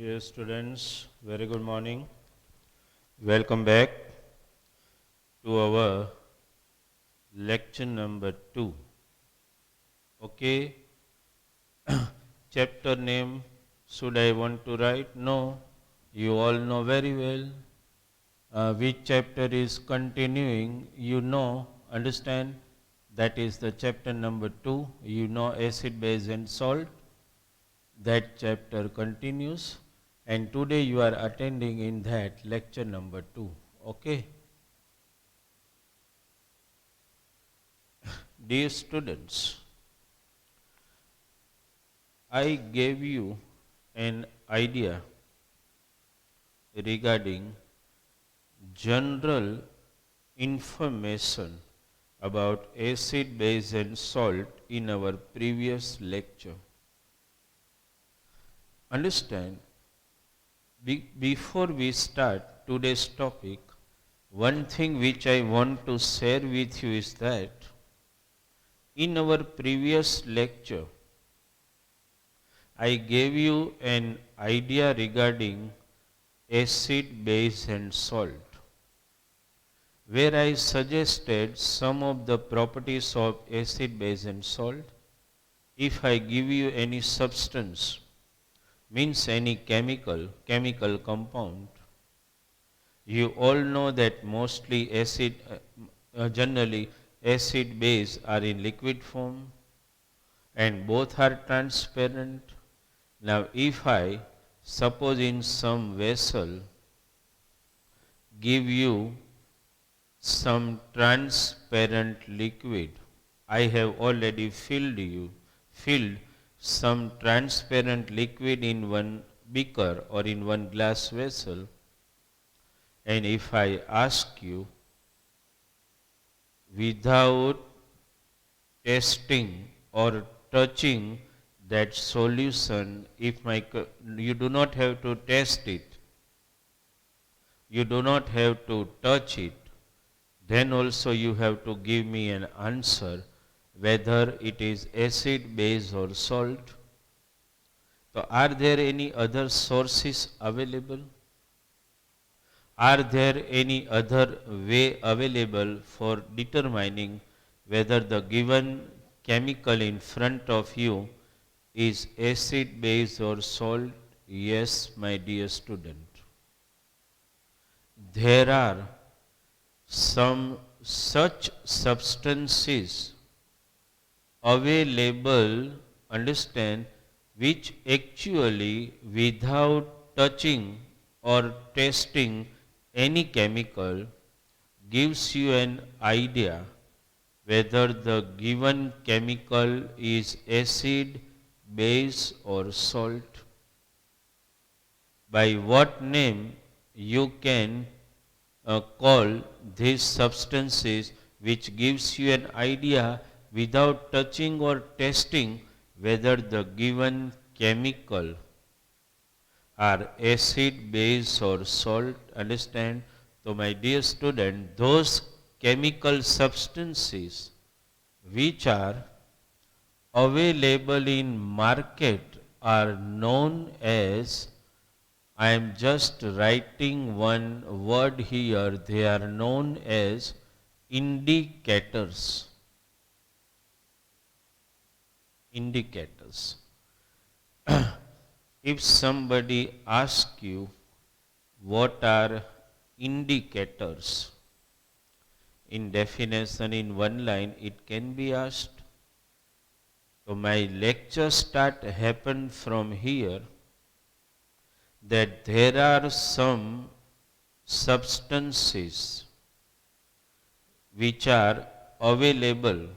Dear students, very good morning. Welcome back to our lecture number 2. Okay, chapter name should I want to write? No, you all know very well. Which chapter is continuing, you know, understand, that is the chapter number 2. You know acid, base and salt. That chapter continues, and today you are attending in that lecture number 2. Okay. Dear students, I gave you an idea regarding general information about acid, base and salt in our previous lecture. Understand, before we start today's topic, one thing which I want to share with you is that in our previous lecture, I gave you an idea regarding acid, base and salt, where I suggested some of the properties of acid, base and salt. If I give you any substance, means any chemical compound, you all know that mostly acid, generally acid base are in liquid form and both are transparent. Now if I suppose in some vessel give you some transparent liquid, I have already filled some transparent liquid in one beaker or in one glass vessel, and if I ask you, without testing or touching that solution, you do not have to test it, you do not have to touch it, then also you have to give me an answer whether it is acid, base or salt. So are there any other sources available? Are there any other way available for determining whether the given chemical in front of you is acid, base or salt? Yes, my dear student. There are some such substances available, understand, which actually without touching or testing any chemical gives you an idea whether the given chemical is acid, base or salt. By what name you can call these substances which gives you an idea without touching or testing whether the given chemical are acid, base or salt, understand? So my dear student, those chemical substances which are available in market are known as, I am just writing one word here, they are known as indicators. Indicators. If somebody asks you what are indicators, in definition in one line it can be asked. So my lecture happen from here, that there are some substances which are available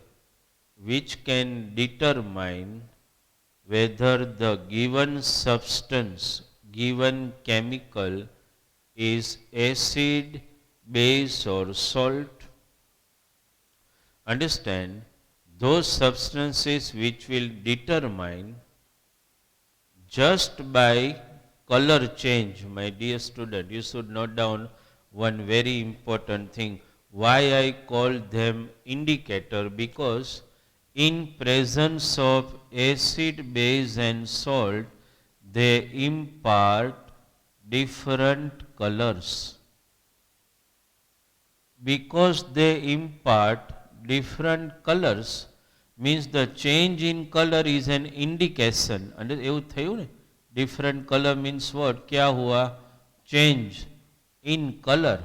which can determine whether the given substance, given chemical is acid, base or salt. Understand, those substances which will determine just by color change. My dear student, you should note down one very important thing. Why I call them indicator? Because in presence of acid, base and salt, they impart different colors. Because they impart different colors means the change in color is an indication. And એવું થયું ને, different color means what? क्या हुआ? Change in color.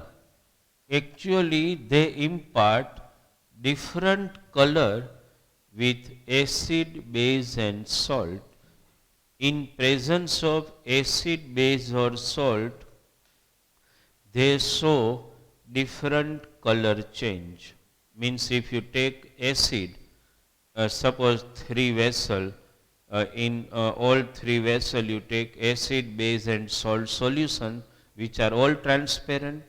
Actually they impart different color with acid, base and salt. In presence of acid, base or salt, they show different color change. Means if you take acid, suppose 3 vessel, in all 3 vessel you take acid, base and salt solution, which are all transparent.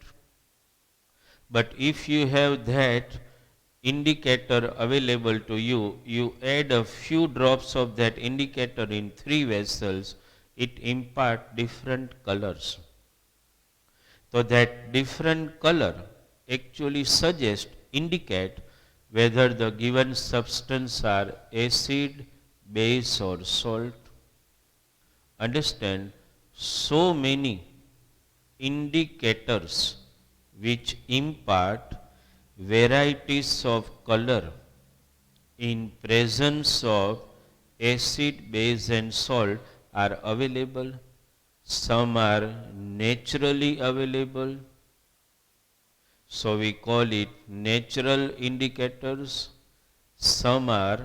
But if you have that indicator available to you, you add a few drops of that indicator in 3 vessels, it impart different colors. So that different color actually suggest, indicate whether the given substance are acid, base or salt. Understand, so many indicators which impart varieties of color in presence of acid, base and salt are available. Some are naturally available, so we call it natural indicators. Some are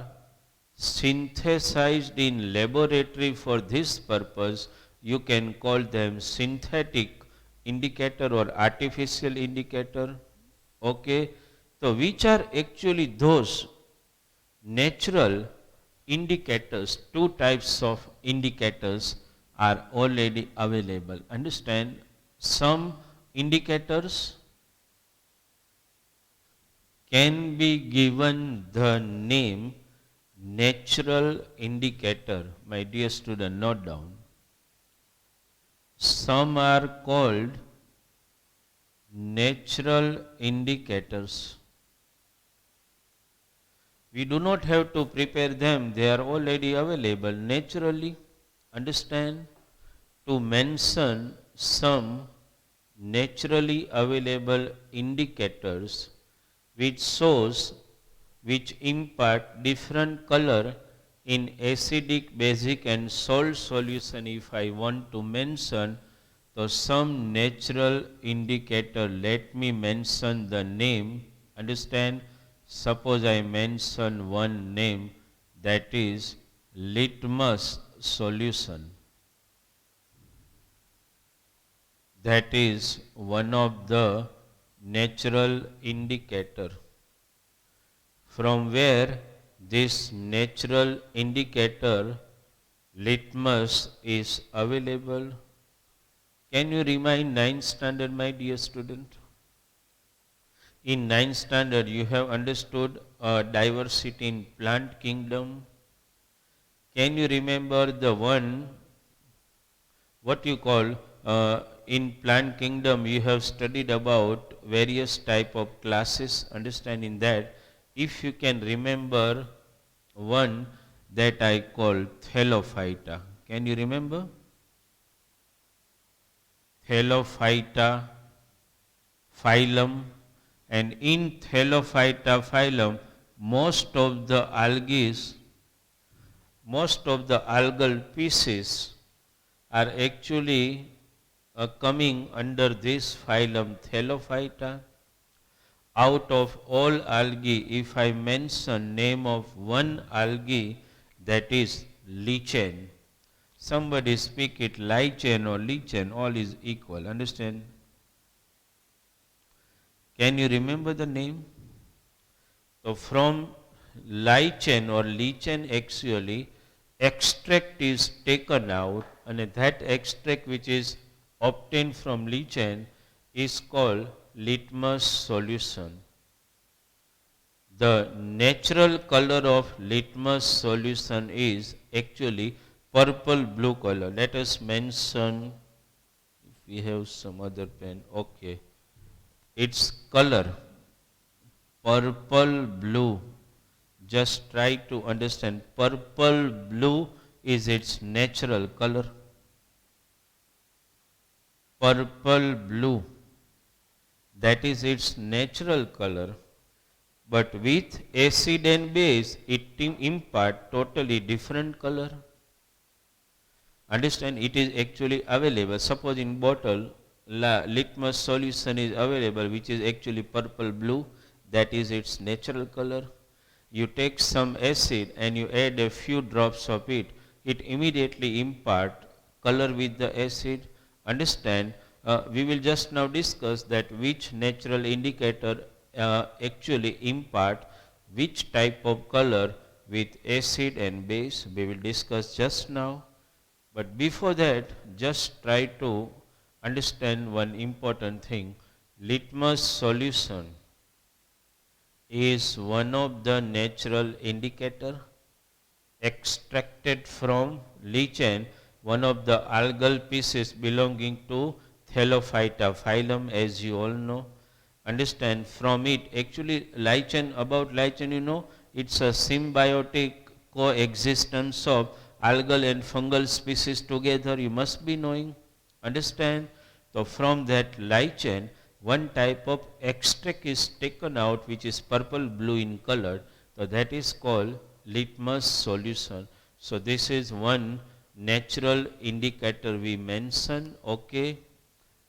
synthesized in laboratory for this purpose. You can call them synthetic indicator or artificial indicator. Okay, so which are actually those natural indicators? 2 types of indicators are already available. Understand, some indicators can be given the name natural indicator. My dear student, note down. Some are called natural indicators. We do not have to prepare them, they are already available naturally. Understand, to mention some naturally available indicators which impart different color in acidic, basic and salt solution. If I want to mention some natural indicator, let me mention the name. Understand, suppose I mention one name, that is litmus solution. That is one of the natural indicator. From where this natural indicator litmus is available? Can you remind 9th standard, my dear student? In 9th standard you have understood diversity in plant kingdom. Can you remember the one, what you call, in plant kingdom you have studied about various type of classes. Understand, in that, if you can remember one that I call Thellophyta. Can you remember? Thellophyta phylum, and in Thellophyta phylum most of the algal species are actually coming under this phylum Thellophyta. Out of all algae, if I mention name of one algae, that is lichen. Somebody speak it lichen or lichen, all is equal. Understand? Can you remember the name? So from lichen or lichen actually extract is taken out, and that extract which is obtained from lichen is called litmus solution. The natural color of litmus solution is actually purple blue color. Let us mention, if we have some other pen, okay, its color purple blue. Just try to understand, purple blue is its natural color. purple blue, that is its natural color, but with acid and base it impart totally different color. Understand, it is actually available. Suppose in bottle litmus solution is available which is actually purple blue, that is its natural color. You take some acid and you add a few drops of it, it immediately impart color with the acid. Understand, we will just now discuss that which natural indicator actually impart which type of color with acid and base. We will discuss just now. But before that, just try to understand one important thing. Litmus solution is one of the natural indicator extracted from lichen, one of the algal species belonging to Thellophyta phylum, as you all know. Understand, from it, actually lichen, about lichen you know, it's a symbiotic coexistence of algal and fungal species together, you must be knowing. Understand? So from that lichen, one type of extract is taken out which is purple blue in color. So that is called litmus solution. So this is one natural indicator we mention. Okay.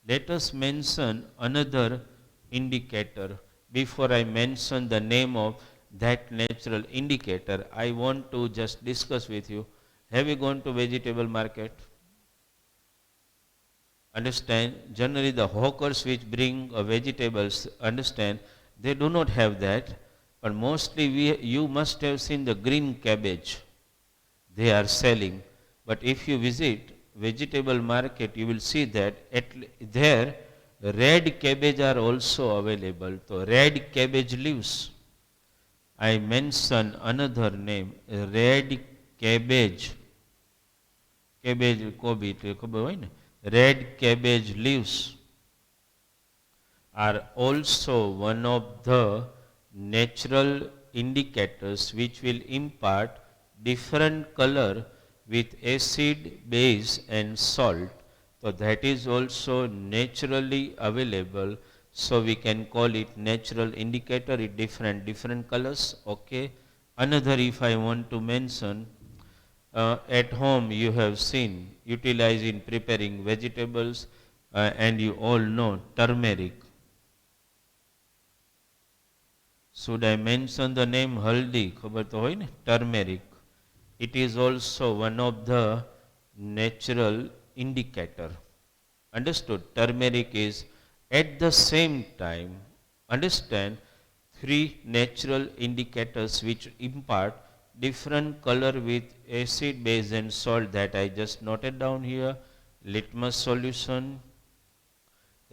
Let us mention another indicator. Before I mention the name of that natural indicator, I want to just discuss with you. Have you gone to vegetable market? Understand, generally the hawkers which bring vegetables, understand, they do not have that, but mostly you must have seen the green cabbage they are selling. But if you visit vegetable market, you will see that there red cabbage are also available. So red cabbage leaves. I mention another name, red cabbage. Cabbage, kobe, red cabbage leaves are also one of the natural indicators which will impart different color with acid, base and salt. So that is also naturally available. So we can call it natural indicator in different colors. Okay. Another, if I want to mention, at home you have seen utilized in preparing vegetables and you all know turmeric. Should I mention the name haldi? ખબર તો હોય ને, turmeric. It is also one of the natural indicator. Understood? Turmeric is at the same time, understand, three natural indicators which impart different color with acid, base and salt that I just noted down here. Litmus solution,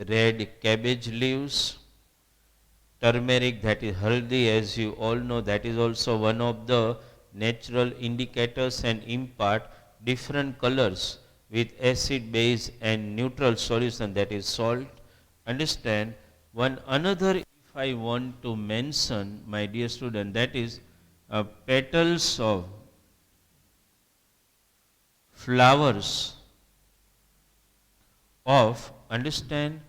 red cabbage leaves, turmeric, that is haldi, as you all know, that is also one of the natural indicators and impart different colors with acid, base and neutral solution, that is salt. Understand, one another, if I want to mention, my dear student, that is petals of flowers of, understand,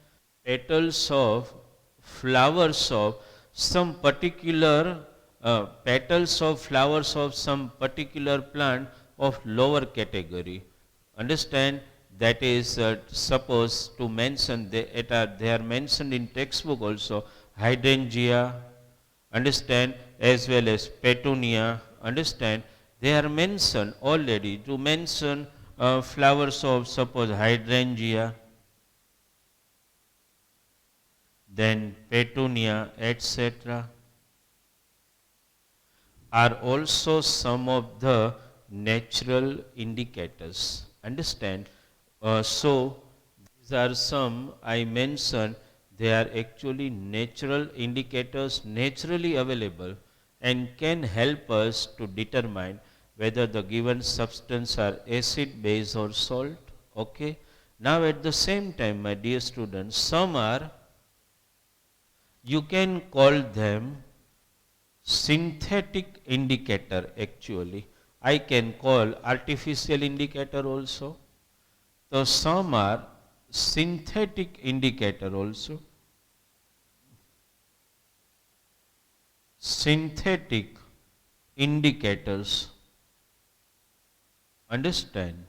petals of flowers of some particular petals of flowers of some particular plant of lower category. Understand, that is suppose to mention, they are mentioned in textbook also, hydrangea, understand, as well as petunia, understand, they are mentioned already. To mention flowers of suppose hydrangea, then petunia, etc., are also some of the natural indicators. Understand? So these are some I mentioned. They are actually natural indicators, naturally available, and can help us to determine whether the given substance are acid, base or salt. Okay. Now at the same time, my dear students, some are, you can call them synthetic indicator actually. I can call artificial indicator also. So some are synthetic indicator also. Synthetic indicators. Understand?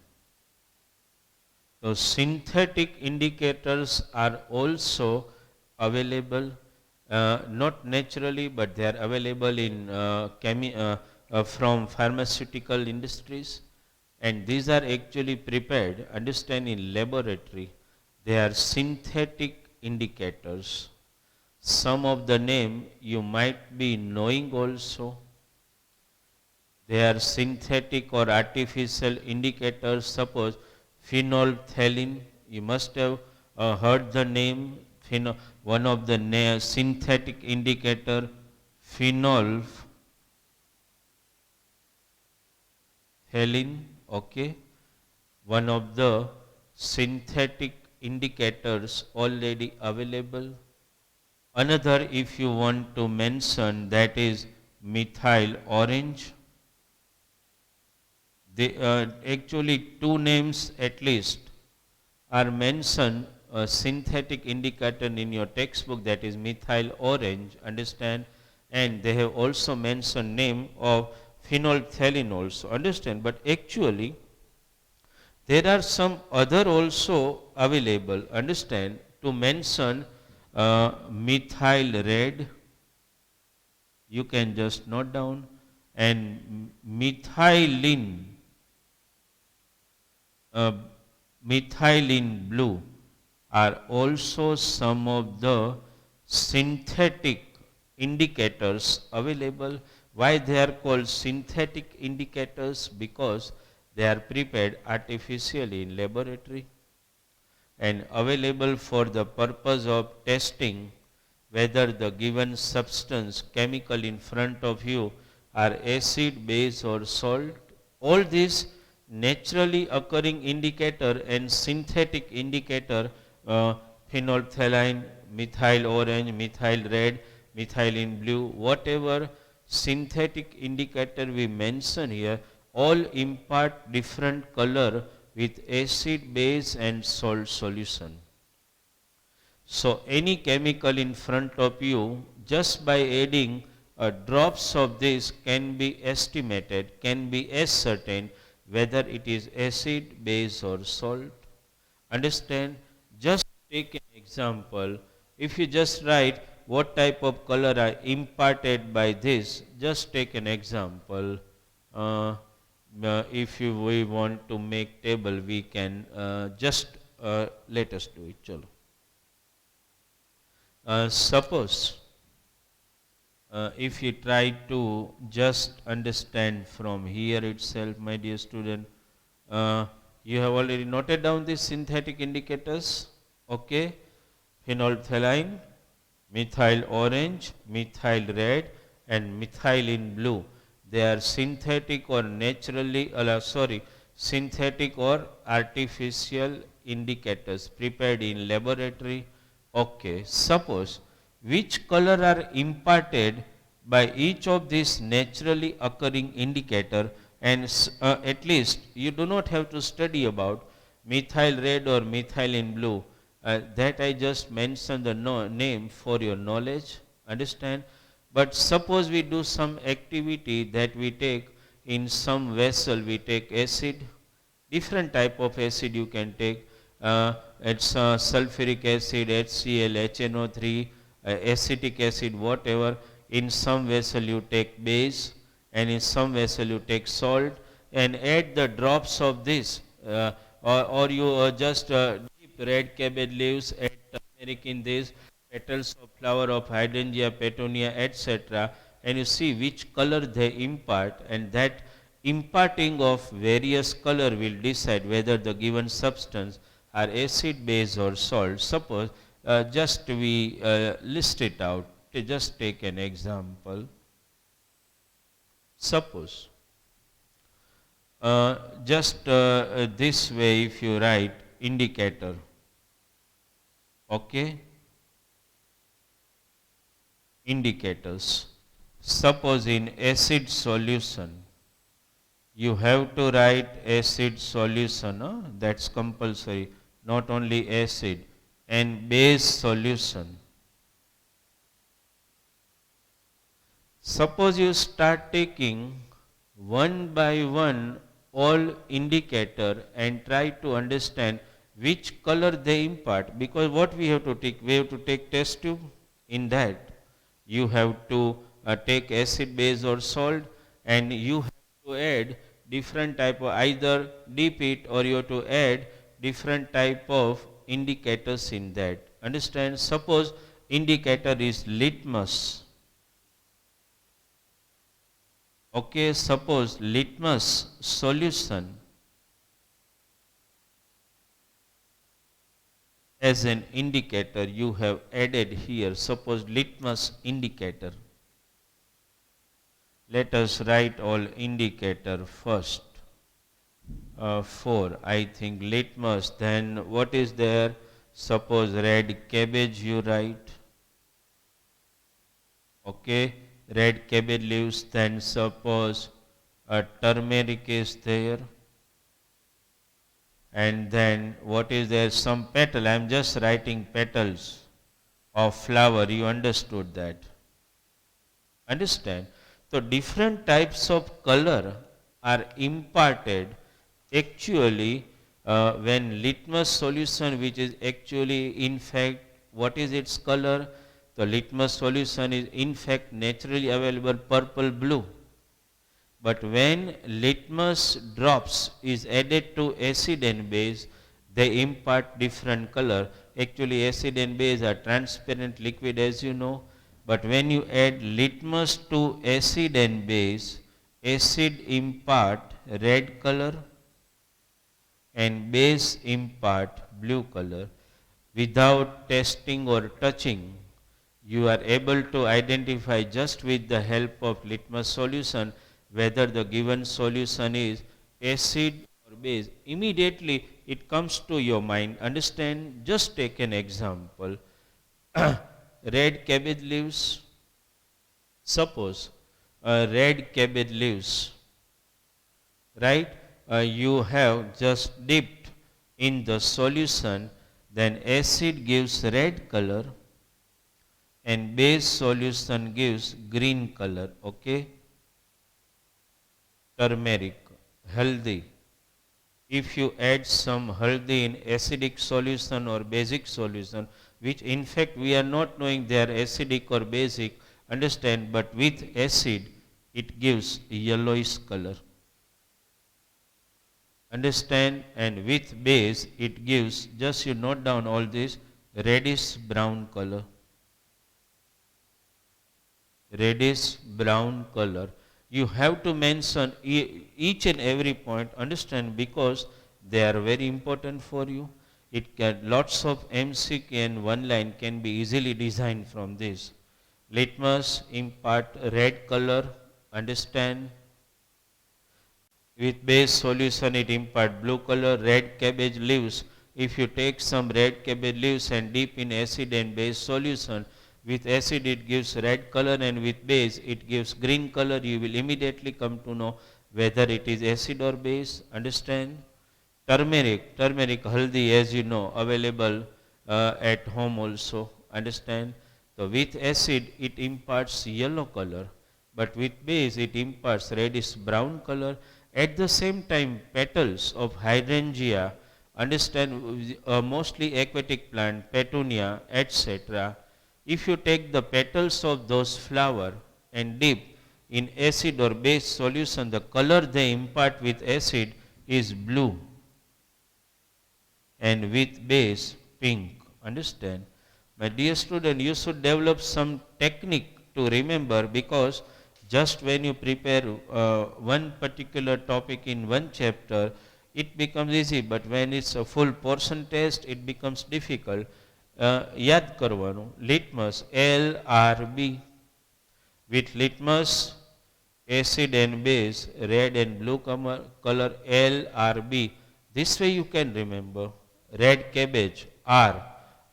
So synthetic indicators are also available, not naturally, but they are available in from pharmaceutical industries, and these are actually prepared. Understand, in laboratory, they are synthetic indicators. Some of the name you might be knowing also. They are synthetic or artificial indicators. Suppose phenolphthalein, you must have heard the name. One of the synthetic indicator, phenolphthalein, okay. One of the synthetic indicators already available. Another, if you want to mention, that is methyl orange. Actually two names at least are mentioned, a synthetic indicator in your textbook, that is methyl orange, understand, and they have also mentioned name of phenolphthalein also, understand, but actually there are some other also available, understand, to mention methyl red, you can just note down, and methylene, uh, methylene blue are also some of the synthetic indicators available. Why they are called synthetic indicators? Because they are prepared artificially in laboratory and available for the purpose of testing whether the given substance chemical in front of you are acid, base or salt. All these naturally occurring indicator and synthetic indicator, phenolphthalein, methyl orange, methyl red, methylene blue, whatever synthetic indicator we mention here, all impart different color with acid, base and salt solution. So any chemical in front of you, just by adding drops of this can be estimated, can be ascertained whether it is acid, base or salt. Understand? Just take an example. If you just write what type of color are imparted by this, just take an example. If we want to make table, we can just let us do it. Chalo. Suppose if you try to just understand from here itself, my dear student, you have already noted down these synthetic indicators, okay? Phenolphthalein, methyl orange, methyl red and methylene blue. They are synthetic or naturally, synthetic or artificial indicators prepared in laboratory. Okay, suppose which color are imparted by each of these naturally occurring indicator, and at least you do not have to study about methyl red or methylene blue, that I just mentioned the name for your knowledge, understand. But suppose we do some activity that we take in some vessel, we take acid, different type of acid you can take, it's sulfuric acid, HCl, HNO3, acetic acid, whatever. In some vessel you take base and in some vessel you take salt and add the drops of this, or you just dip red cabbage leaves, add turmeric in this, petals of flower of hydrangea, petunia, etc. and you see which color they impart, and that imparting of various color will decide whether the given substance are acid, base or salt. Suppose just we list it out. Just take an example. Suppose just this way if you write indicator, okay, indicators. Suppose in acid solution, you have to write acid solution, that's compulsory. not only acid, and base solution. Suppose you start taking one by one all indicator and try to understand which color they impart, because what we have to take? We have to take test tube. In that you have to take acid, base or salt, and you have to add different type of, either dip it or you have to add different type of indicators in that. Understand? Suppose indicator is litmus. Okay, suppose litmus solution as an indicator you have added here. Suppose litmus indicator. Let us write all indicator first. 4, I think litmus. Then what is there? Suppose red cabbage you write. Okay, red cabbage leaves. Then suppose a turmeric is there. And then what is there? Some petal. I am just writing petals of flower. You understood that? Understand? So different types of color are imparted actually when litmus solution, which is actually in fact what is its color? The litmus solution is in fact naturally available purple blue. But when litmus drops is added to acid and base, they impart different color. Actually acid and base are transparent liquid, as you know. But when you add litmus to acid and base, acid impart red color and base impart blue color. Without testing or touching, you are able to identify just with the help of litmus solution whether the given solution is acid or base. Immediately it comes to your mind. Understand? Just take an example. Red cabbage leaves. Suppose red cabbage leaves, right? You have just dipped in the solution, then acid gives red color and base solution gives green color. Okay? Turmeric, haldi. If you add some haldi in acidic solution or basic solution, which in fact we are not knowing they are acidic or basic, understand, but with acid it gives yellowish color. Understand? And with base it gives, just you note down all this, reddish brown color. Reddish brown color. You have to mention each and every point, understand, because they are very important for you. It can, lots of MCQ and one line can be easily designed from this. Litmus impart red color, understand. With base solution it impart blue color. Red cabbage leaves, if you take some red cabbage leaves and dip in acid and base solution, with acid it gives red color and with base it gives green color. You will immediately come to know whether it is acid or base. Understand? Turmeric, haldi, as you know, available at home also. Understand? So with acid it imparts yellow color, but with base it imparts reddish brown color. At the same time, petals of hydrangea, understand, mostly aquatic plant, petunia, etc. If you take the petals of those flower and dip in acid or base solution, the color they impart with acid is blue and with base pink. Understand? My dear student, you should develop some technique to remember, because just when you prepare one particular topic in one chapter, it becomes easy, but when it's a full portion test, it becomes difficult. યાદ કરવાનું, litmus, LRB. With litmus, acid and base, red and blue color, LRB. This way you can remember. Red cabbage, R,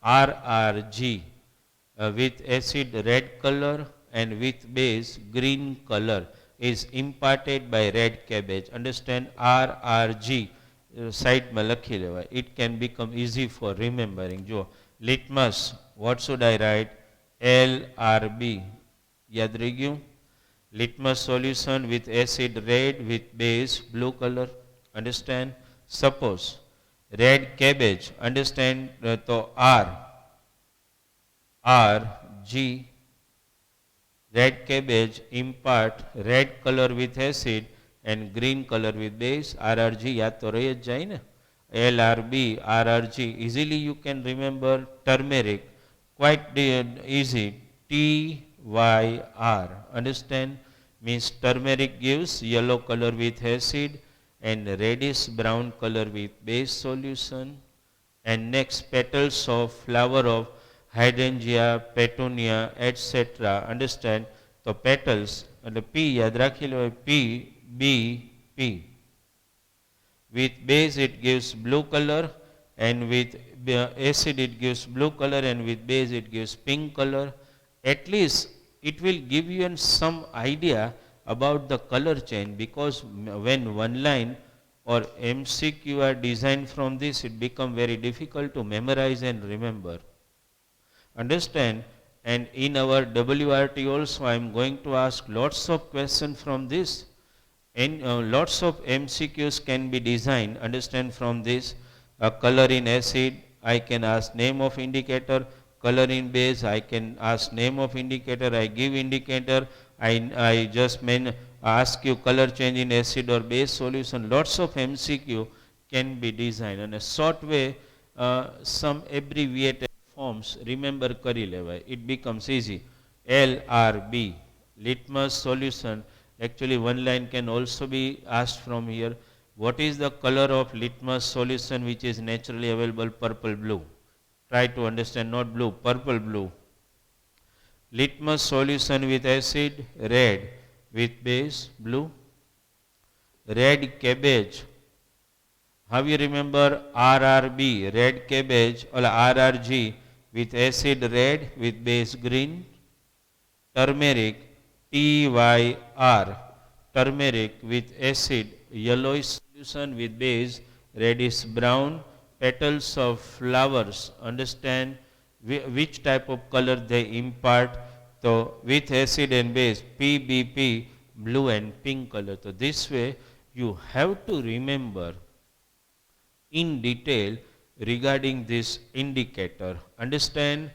RRG. With acid, red color, and with base, green color is imparted by red cabbage. Understand? RRG. સાઇડમાં લખી લેવાય. It can become easy for remembering. જો litmus, what should I write? LRB. યાદ રહી ગયું? Litmus solution with acid red with base blue color. Understand? Suppose red cabbage, understand? તો RG, red cabbage impart red color with acid and green color with base. RRG યાદ તો રહી જ જાય ને. LRB, RRG. Easily you can remember turmeric. Quite easy. TYR. Understand? Means turmeric gives yellow color with acid and reddish brown color with base solution. And next, petals of flower of hydrangea, petunia, etc. Understand? So petals, and P યાદ રાખી લો, P. With base it gives blue color, and with acid it gives blue color, and with base it gives pink color. At least it will give you some idea about the color change, because when one line or MCQ are designed from this, it become very difficult to memorize and remember. Understand? And in our WRT also I am going to ask lots of questions from this, and lots of MCQs can be designed, understand, from this. Color in acid, I can ask name of indicator. Color in base, I can ask name of indicator. I give indicator. I just ask you color change in acid or base solution. Lots of MCQ can be designed. And a short way, some abbreviated forms remember kari levai. It becomes easy. LRB, litmus solution. Actually one line can also be asked from here. What is the color of litmus solution which is naturally available? Purple blue. Try to understand, not blue, purple blue. Litmus solution with acid, red. With base, blue. Red cabbage. How you remember? RRB, red cabbage, or RRG, with acid red, with base green. Turmeric, TYR, turmeric with acid, yellowish solution, with base reddish brown. Petals of flowers, understand which type of color they impart. So with acid and base, PBP, blue and pink color. So this way you have to remember in detail regarding this indicator. Understand?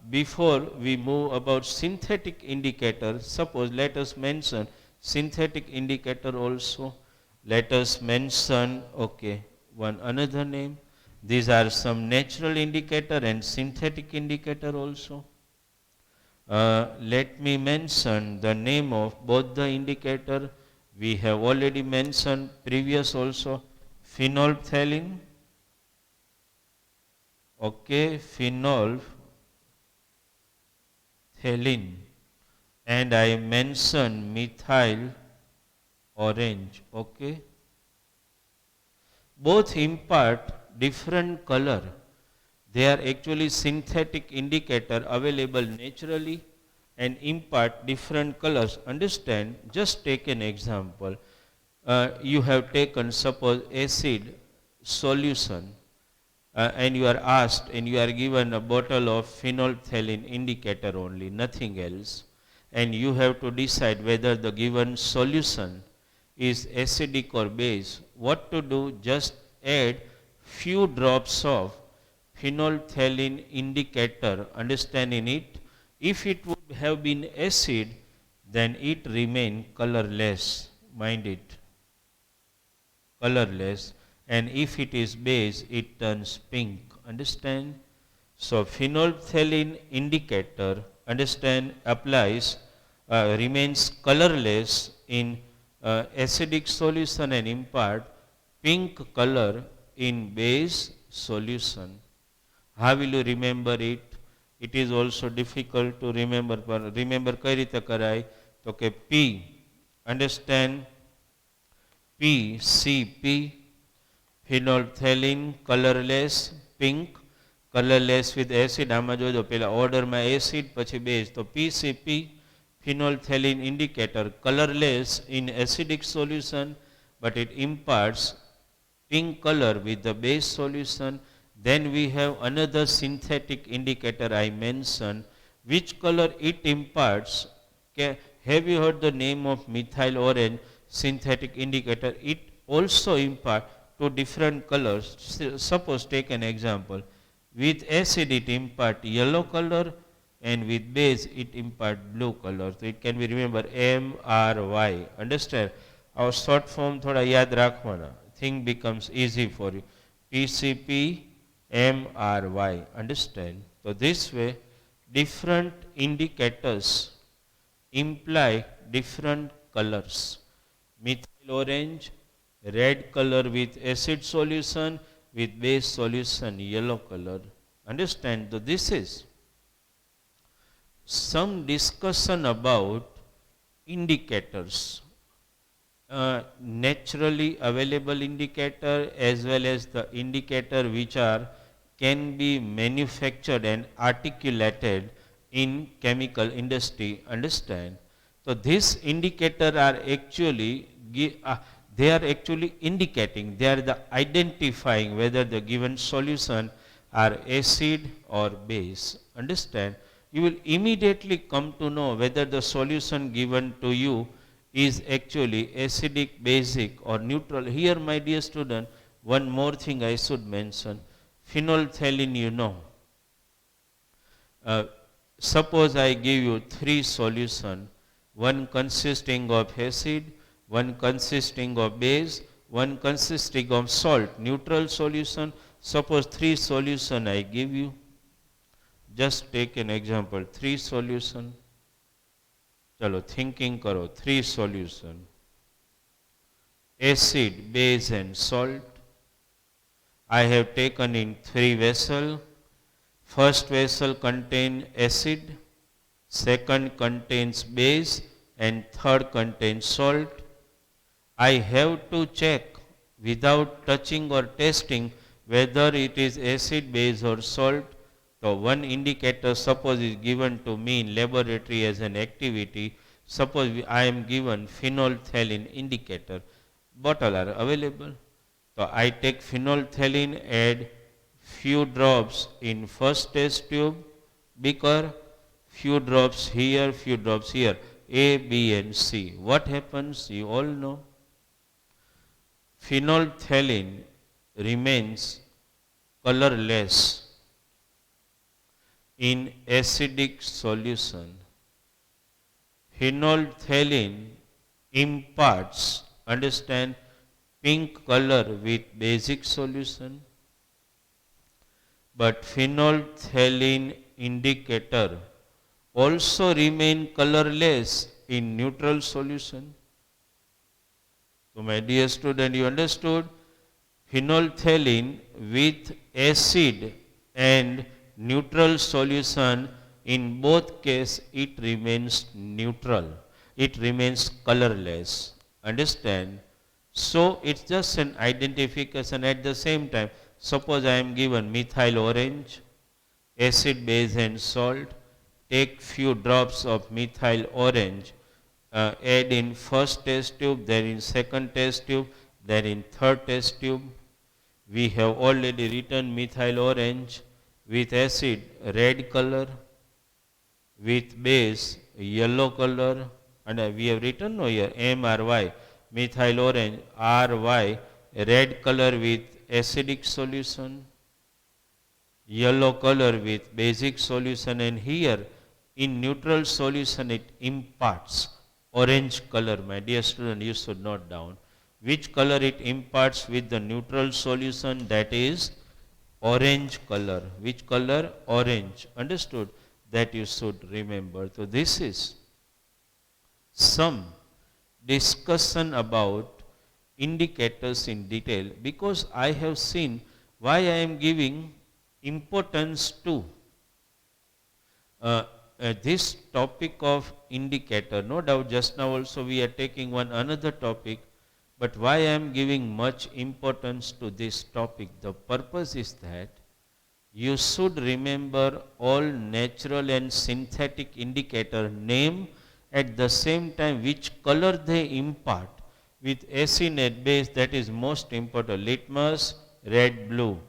Before we move about synthetic indicator, suppose let us mention synthetic indicator also. Let us mention, okay, one another name. These are some natural indicator and synthetic indicator also. Let me mention the name of both the indicator. We have already mentioned previous also. Phenolphthalein. Okay, phenolphthalein. And I mentioned methyl orange. Okay. Both impart different color. They are actually synthetic indicator available naturally and impart different colors. Understand? Just take an example. You have taken, suppose, acid solution, and you are asked and you are given a bottle of phenolphthalein indicator only, nothing else, and you have to decide whether the given solution is acidic or base. What to do? Just add few drops of phenolphthalein indicator, understand, in it. If it would have been acid, then it remain colorless. Mind it. Colorless. And if it is base, it turns pink. Understand? So phenolphthalein indicator, understand, applies, remains colorless in acidic solution and impart pink color in base solution. How will you remember it? It is also difficult to remember. Remember kai rite karai? To ke P, understand, PCP, phenolphthalein, colorless, pink, colorless with acid. આમાં જોજો પેલા ઓર્ડરમાં acid પછી base. તો PCP, phenolphthalein indicator, colorless in acidic solution, but it imparts pink color with the base solution. Then we have another synthetic indicator I mentioned. Which color it imparts? Have you heard the name of methyl orange synthetic indicator? It also imparts to different colors. Suppose take an example. With acid it impart yellow color, and with base it impart blue color. So it can be remember MRY. Understand? Our short form thoda yaad rakhwana. Thing becomes easy for you. PCP MRY. Understand? So this way different indicators imply different colors. Methyl orange, red color with acid solution, with base solution yellow color. Understand? So this is some discussion about indicators. Naturally available indicator as well as the indicator which are can be manufactured and articulated in chemical industry. Understand? So these indicators are actually they are actually indicating, they are the identifying whether the given solution are acid or base. Understand? You will immediately come to know whether the solution given to you is actually acidic, basic or neutral. Here my dear student, one more thing I should mention. Phenolphthalein, you know. Suppose I give you three solutions, one consisting of acid, one consisting of base, one consisting of salt, neutral solution. Suppose three solutions I give you. Just take an example, three solution. Chalo, thinking karo, three solution. Acid, base and salt. I have taken in three vessels. First vessel contains acid, second contains base and third contains salt. I have to check without touching or testing whether it is acid, base or salt. So one indicator suppose is given to me in laboratory as an activity. Suppose I am given phenolphthalein indicator. Bottle are available. So I take phenolphthalein, add few drops in first test tube, beaker, few drops here, few drops here, A, B and C. What happens? You all know. Phenolphthalein remains colorless in acidic solution. Phenolphthalein imparts, understand, pink color with basic solution, but phenolphthalein indicator also remain colorless in neutral solution. So my dear student, you understood? Phenolphthalein with acid and neutral solution, in both cases it remains neutral. It remains colorless. Understand? So it's just an identification. At the same time, suppose I am given methyl orange, acid, base and salt. Take few drops of methyl orange, add in first test tube, then in second test tube, then in third test tube. We have already written methyl orange with acid red color, with base yellow color, and we have written here MRY, methyl orange, RY, red color with acidic solution, yellow color with basic solution, and here in neutral solution it imparts orange color. My dear student, you should note down which color it imparts with the neutral solution, that is orange color. Which color? Orange. Understood? That you should remember. So this is some discussion about indicators in detail, because I have seen why I am giving importance to this topic of indicator. No doubt just now also we are taking one another topic, but why I am giving much importance to this topic? The purpose is that you should remember all natural and synthetic indicator name, at the same time which color they impart, with acid and base, that is most important. Litmus, red, blue.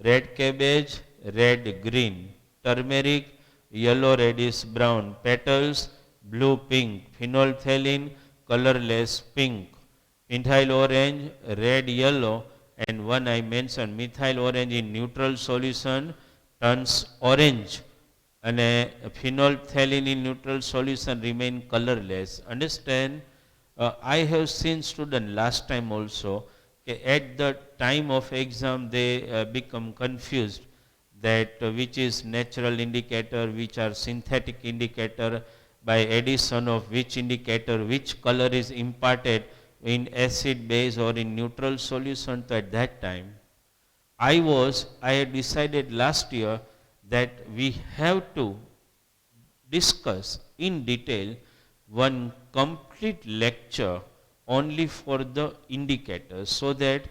Red cabbage, red, green. Turmeric, yellow, reddish, brown. Petals, blue, pink. Phenolphthalein, colorless, pink. Methyl orange, red, yellow, and one I mentioned, methyl orange in neutral solution turns orange, and a phenolphthalein in neutral solution remain colorless. Understand? I have seen student last time also, at the time of exam they become confused that which is natural indicator, which are synthetic indicator, by addition of which indicator, which color is imparted in acid, base or in neutral solution. So at that time, I had decided last year that we have to discuss in detail one complete lecture only for the indicators, so that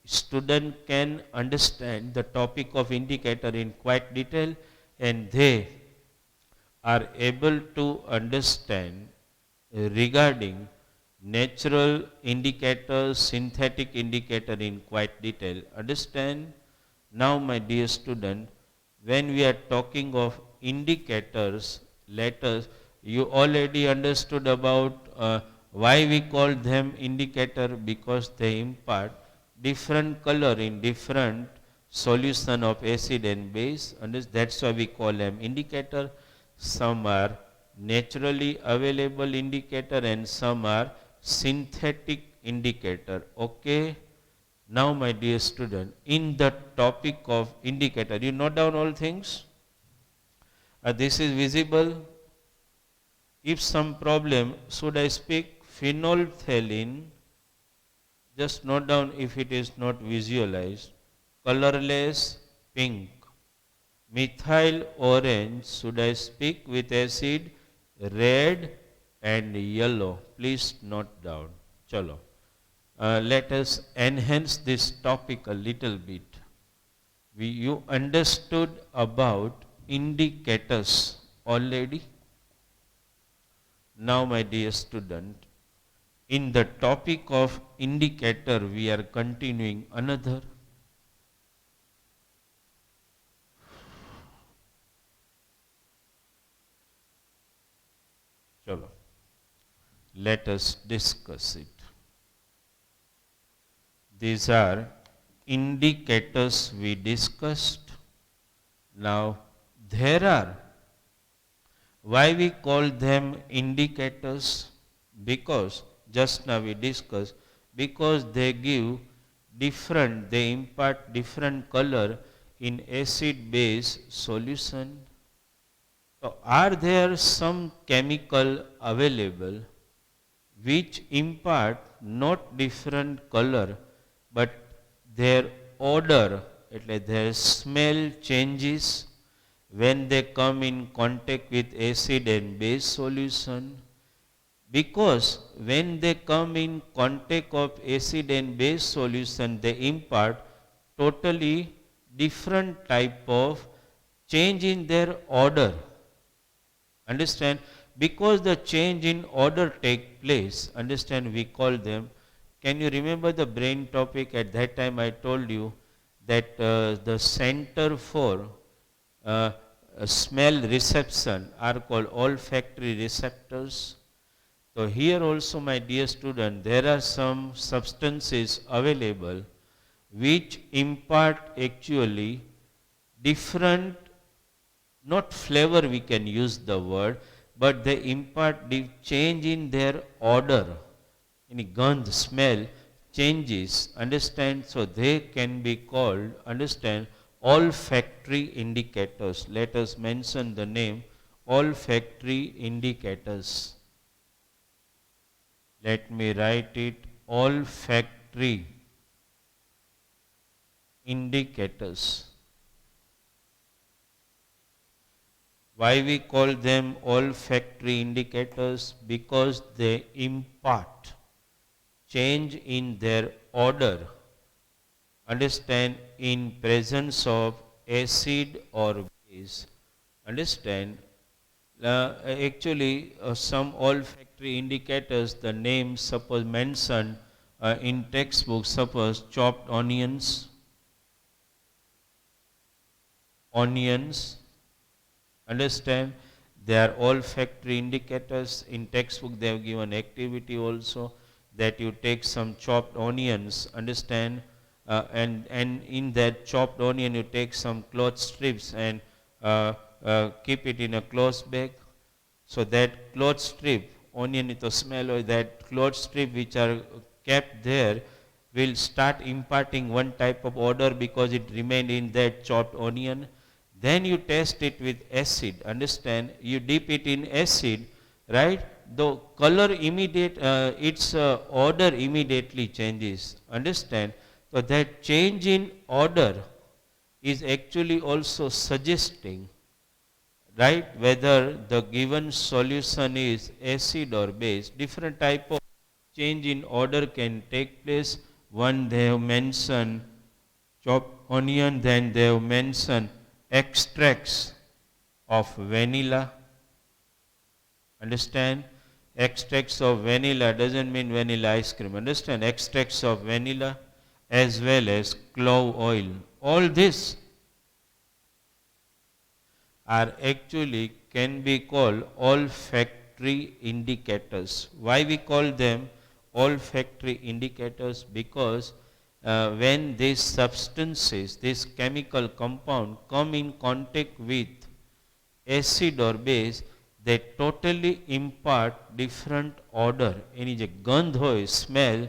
student can understand the topic of indicator in quite detail, and they are able to understand regarding natural indicators, synthetic indicator in quite detail. Understand? Now, my dear student, when we are talking of indicators, letters, you already understood about why we call them indicator, because they impart different color in different solution of acid and base, and that's why we call them indicator. Some are naturally available indicator and some are synthetic indicator. Okay. Now, my dear student, in the topic of indicator, you note down all things. This is visible. If some problem, should I speak phenolphthalein? Just note down if it is not visualized. Colorless, pink. Methyl orange, should I speak with acid? Red and yellow. Please note down. Chalo. Let us enhance this topic a little bit. You understood about indicators already. Now, my dear student, in the topic of indicator, we are continuing another. Chalo. Let us discuss it. These are indicators we discussed. Now, there are, why we call them indicators? Because just now we discussed, because they give different, they impart different color in acid base solution. So, are there some chemical available which impart not different color, but their odor, their smell changes when they come in contact with acid and base solution? Because when they come in contact of acid and base solution, they impart totally different type of change in their odor. Understand? Because the change in order take place, understand, we call them. Can you remember the brain topic? At that time I told you that the center for smell reception are called olfactory receptors. So here also, my dear student, there are some substances available which impart actually different, not flavor we can use the word, but they impart the change in their odor, in gandh, smell changes, understand? So they can be called, understand, olfactory indicators. Let us mention the name olfactory indicators. Let me write it, olfactory indicators. Why we call them olfactory indicators? Because they impart change in their odor, understand, in presence of acid or base. Understand? Actually, some olfactory olfactory indicators, the names suppose mentioned in textbook, suppose chopped onions, understand? They are olfactory indicators. In textbook they have given activity also, that you take some chopped onions, understand? And in that chopped onion you take some cloth strips and keep it in a cloth bag. So that cloth strip, onion with a smell, or that cloth strip which are kept there will start imparting one type of odor because it remained in that chopped onion. Then you test it with acid, understand? You dip it in acid, right? The color immediate, its odor immediately changes, understand? So that change in odor is actually also suggesting, right, whether the given solution is acid or base. Different type of change in odor can take place. One, they have mentioned chopped onion, then they have mentioned extracts of vanilla, understand? Extracts of vanilla doesn't mean vanilla ice cream, understand? Extracts of vanilla as well as clove oil. All this are actually can be called olfactory indicators. Why we call them olfactory indicators? Because when these substances, this chemical compound come in contact with acid or base, they totally impart different odor. Any gandh hoy, smell,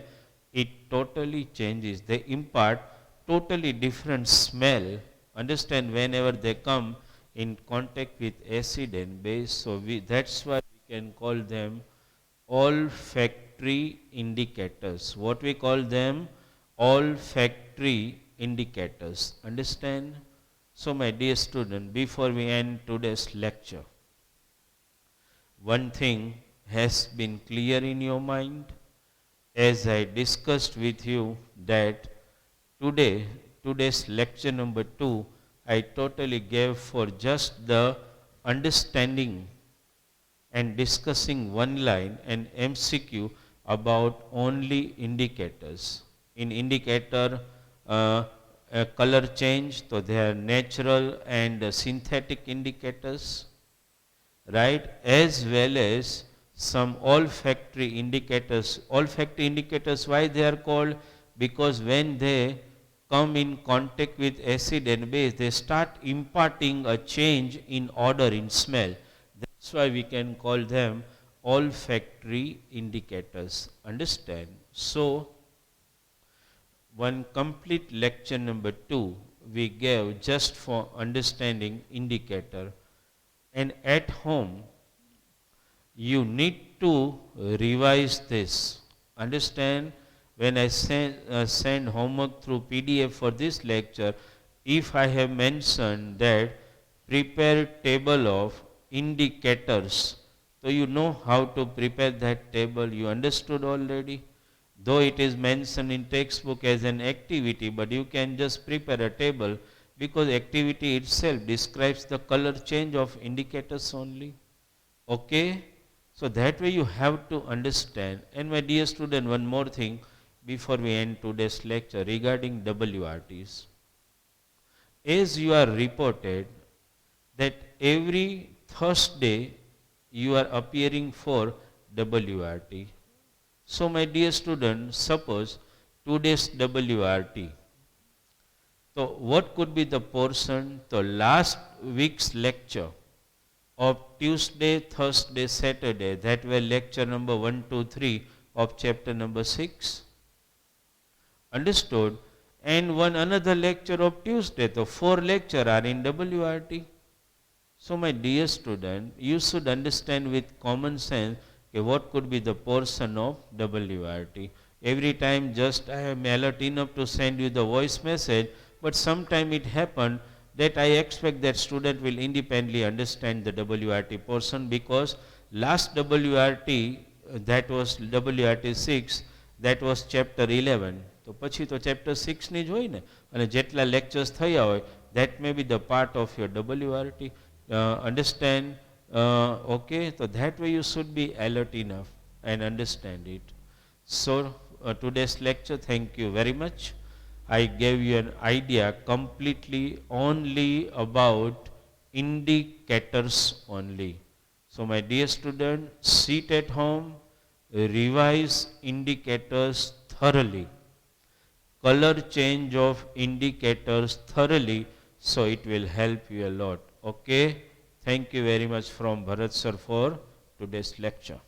it totally changes. They impart totally different smell. Understand, whenever they come in contact with acid and base. So that's why we can call them olfactory indicators. What we call them? Olfactory indicators. Understand? So my dear student, before we end today's lecture, one thing has been clear in your mind, as I discussed with you, that today's lecture number 2, I totally gave for just the understanding and discussing one line and MCQ about only indicators. In indicator, color change, so they are natural and synthetic indicators, right? As well as some olfactory indicators. Olfactory indicators, why they are called? Because when they come in contact with acid and base, they start imparting a change in odor, in smell. That's why we can call them olfactory indicators. Understand? So, one complete lecture number 2 we gave just for understanding indicator. And at home, you need to revise this. Understand? When I send homework through PDF for this lecture, if I have mentioned that prepare table of indicators, so you know how to prepare that table. You understood already? Though it is mentioned in textbook as an activity, but you can just prepare a table, because activity itself describes the color change of indicators only. Okay? So that way you have to understand. And my dear student, one more thing before we end today's lecture regarding WRTs. As you are reported that every Thursday you are appearing for WRT. So my dear student, suppose today's WRT. So what could be the portion? So last week's lecture of Tuesday, Thursday, Saturday, that were lecture number 1, 2, 3 of chapter number 6. Understood? And one another lecture of Tuesday. So 4 lecture are in WRT. So my dear student, you should understand with common sense what could be the portion of WRT. Every time just I am alert enough to send you the voice message, but sometime it happened that I expect that student will independently understand the WRT portion, because last WRT, that was WRT 6, that was chapter 11. તો પછી તો chapter 6 ની જ હોય ને, અને જેટલા lectures થયા હોય, that may be the part of your WRT. Understand? Okay, so that way you should be alert enough. and understand it. So today's lecture, thank you very much. I gave you an idea completely only about indicators only. So my dear student, sit at home, revise indicators thoroughly, color change of indicators thoroughly, so it will help you a lot. Okay? Thank you very much from Bharat sir for today's lecture.